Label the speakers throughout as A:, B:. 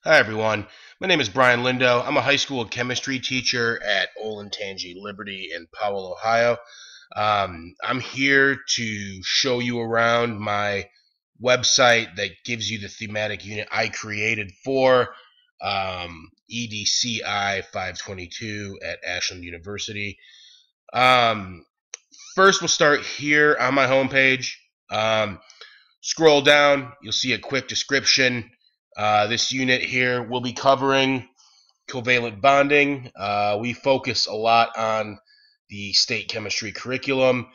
A: Hi everyone, my name is Brian Lindow. I'm a high school chemistry teacher at Olentangy Liberty in Powell, Ohio. I'm here to show you around my website that gives you the thematic unit I created for EDCI 522 at Ashland University. Um, First, we'll start here on my homepage. Scroll down, you'll see a quick description. This unit here will be covering covalent bonding. We focus a lot on the state chemistry curriculum,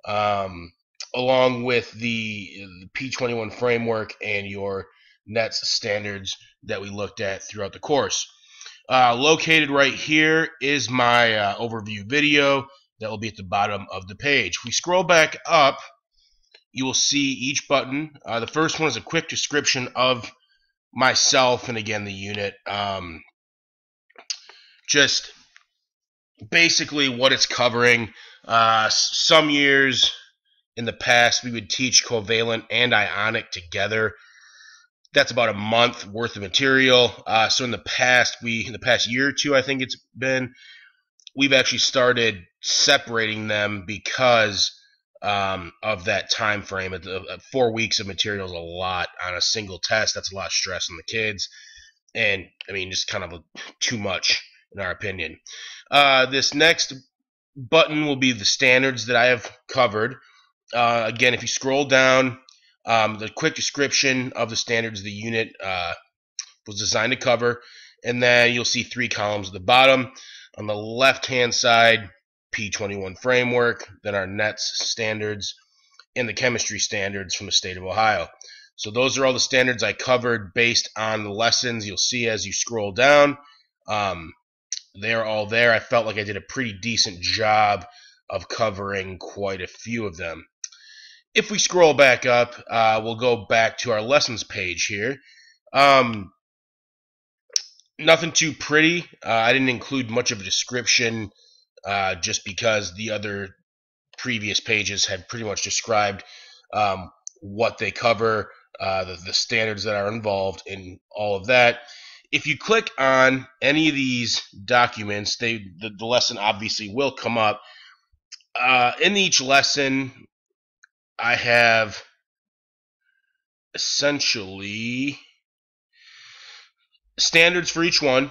A: um, along with the P21 framework and your NETS standards that we looked at throughout the course. Located right here is my overview video that will be at the bottom of the page. If we scroll back up, you will see each button. The first one is a quick description of myself and again the unit. Just basically what it's covering. Some years in the past we would teach covalent and ionic together. That's about a month worth of material. So in the past year or two, I think it's been, we've actually started separating them because of that time frame. 4 weeks of material is a lot on a single test. That's a lot of stress on the kids, and I mean, just kind of too much in our opinion. This next button will be the standards that I have covered. Again, if you scroll down, the quick description of the standards the unit was designed to cover, and then you'll see 3 columns at the bottom. On the left-hand side, P21 framework, then our NETS standards, and the chemistry standards from the state of Ohio. So those are all the standards I covered based on the lessons you'll see as you scroll down. They're all there. I felt like I did a pretty decent job of covering quite a few of them. If we scroll back up, we'll go back to our lessons page here. Nothing too pretty. I didn't include much of a description just because the other previous pages had pretty much described what they cover, the standards that are involved in all of that. If you click on any of these documents, the lesson obviously will come up. In each lesson, I have essentially standards for each one,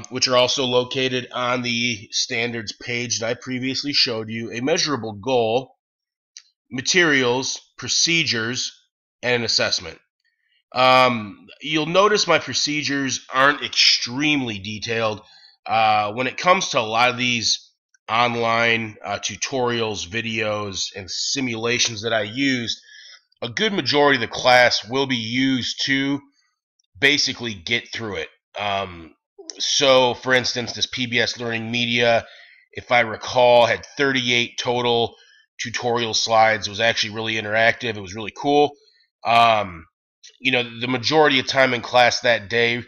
A: which are also located on the standards page that I previously showed you, a measurable goal, materials, procedures, and an assessment. You'll notice my procedures aren't extremely detailed. When it comes to a lot of these online tutorials, videos, and simulations that I used, a good majority of the class will be used to basically get through it. So, for instance, this PBS Learning Media, if I recall, had 38 total tutorial slides. It was actually really interactive. It was really cool. The majority of time in class that day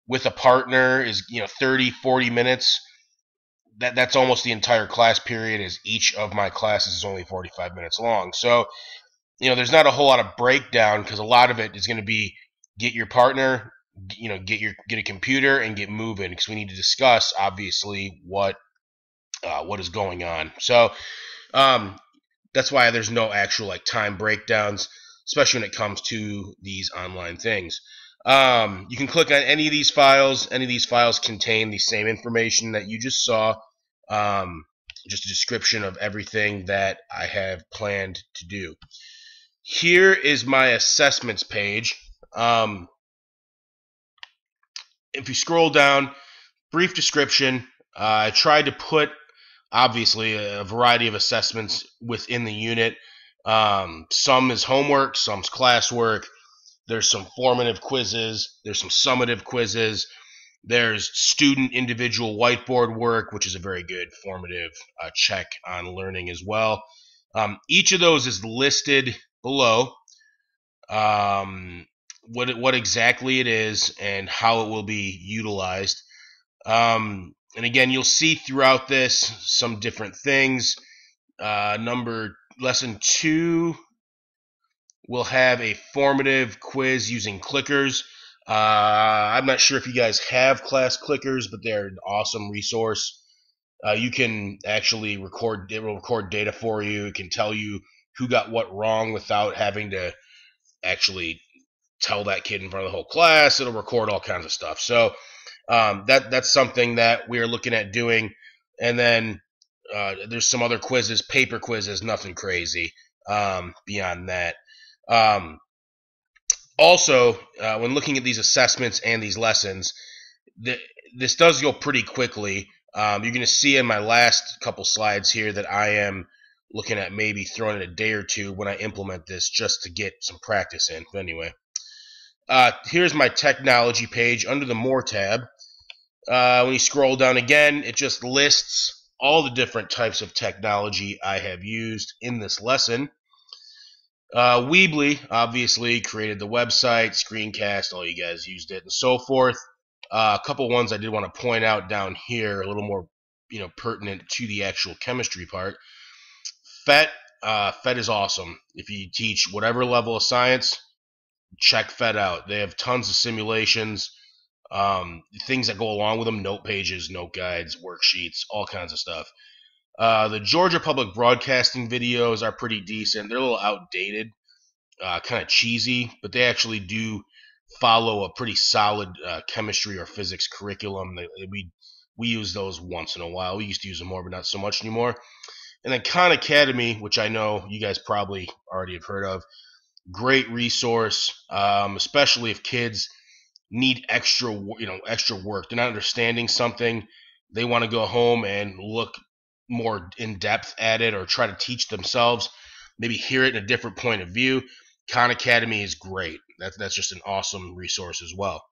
A: with a partner is 30-40 minutes. That's almost the entire class period, as each of my classes is only 45 minutes long. So there's not a whole lot of breakdown because a lot of it is going to be get your partner, get a computer and get moving, because we need to discuss obviously what is going on. So that's why there's no actual time breakdowns, especially when it comes to these online things. You can click on any of these files. Any of these files contain the same information that you just saw, just a description of everything that I have planned to do. Here is my assessments page. If you scroll down, brief description. I tried to put, obviously, a variety of assessments within the unit. Some is homework, some's classwork. There's some formative quizzes. There's some summative quizzes. There's student individual whiteboard work, which is a very good formative check on learning as well. Each of those is listed below, what exactly it is and how it will be utilized. And again, you'll see throughout this some different things. Lesson 2 will have a formative quiz using clickers. I'm not sure if you guys have class clickers, but they're an awesome resource. You can actually record, it will record data for you. It can tell you who got what wrong without having to actually tell that kid in front of the whole class. It'll record all kinds of stuff. So that's something that we're looking at doing. And then there's some other quizzes, paper quizzes, nothing crazy beyond that. Also, when looking at these assessments and these lessons, this does go pretty quickly. You're going to see in my last couple slides here that I am looking at maybe throwing in a day or two when I implement this just to get some practice in. But anyway, here's my technology page under the More tab. When you scroll down again, it just lists all the different types of technology I have used in this lesson. Weebly obviously created the website, screencast, all you guys used it, and so forth. A couple ones I did want to point out down here, a little more, pertinent to the actual chemistry part. PhET, PhET is awesome. If you teach whatever level of science, check PhET out. They have tons of simulations, things that go along with them, note pages, note guides, worksheets, all kinds of stuff. The Georgia Public Broadcasting videos are pretty decent. They're a little outdated, kind of cheesy, but they actually do follow a pretty solid chemistry or physics curriculum. We use those once in a while. We used to use them more, but not so much anymore. And then Khan Academy, which I know you guys probably already have heard of, great resource, especially if kids need extra work. They're not understanding something. They want to go home and look more in depth at it or try to teach themselves, maybe hear it in a different point of view. Khan Academy is great. That's just an awesome resource as well.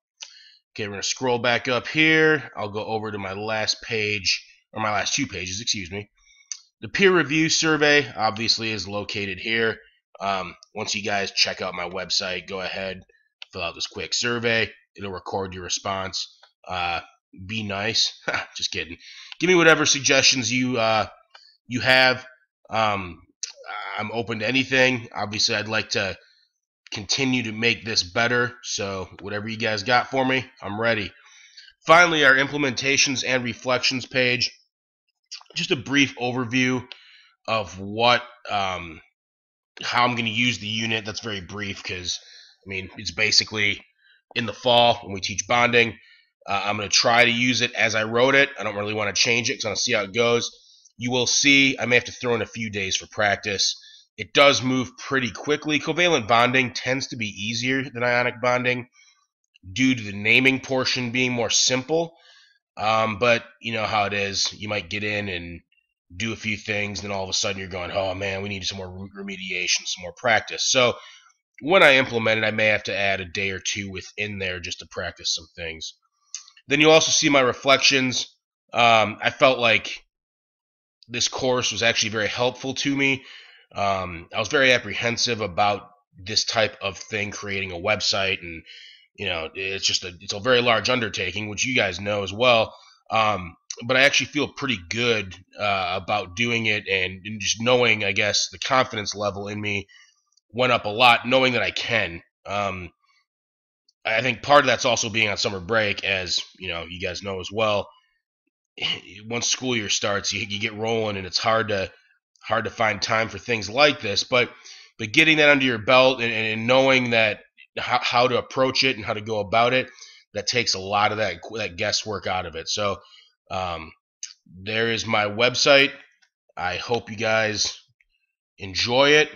A: Okay, we're going to scroll back up here. I'll go over to my last page, or my last two pages, excuse me. The peer review survey obviously is located here. Once you guys check out my website, go ahead, fill out this quick survey. It'll record your response. Be nice. Just kidding. Give me whatever suggestions you have. I'm open to anything. Obviously, I'd like to continue to make this better. So whatever you guys got for me, I'm ready. Finally, our implementations and reflections page. Just a brief overview of what, how I'm going to use the unit. That's very brief because, it's basically in the fall when we teach bonding. I'm going to try to use it as I wrote it. I don't really want to change it because I want to see how it goes. You will see I may have to throw in a few days for practice. It does move pretty quickly. Covalent bonding tends to be easier than ionic bonding due to the naming portion being more simple. But you know how it is. You might get in and do a few things, and then all of a sudden you're going, oh man, we need some more remediation, some more practice. So when I implement it, I may have to add a day or two within there just to practice some things. Then you'll also see my reflections. I felt like this course was actually very helpful to me. I was very apprehensive about this type of thing, creating a website, and it's a very large undertaking, which you guys know as well. But I actually feel pretty good about doing it, and just knowing, I guess, the confidence level in me went up a lot, knowing that I can. I think part of that's also being on summer break, as you guys know as well. Once school year starts, you get rolling, and it's hard to find time for things like this. But getting that under your belt and knowing that how to approach it and how to go about it, that takes a lot of that guesswork out of it. So there is my website. I hope you guys enjoy it.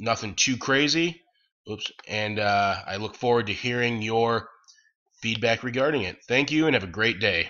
A: Nothing too crazy. Oops. And I look forward to hearing your feedback regarding it. Thank you, and have a great day.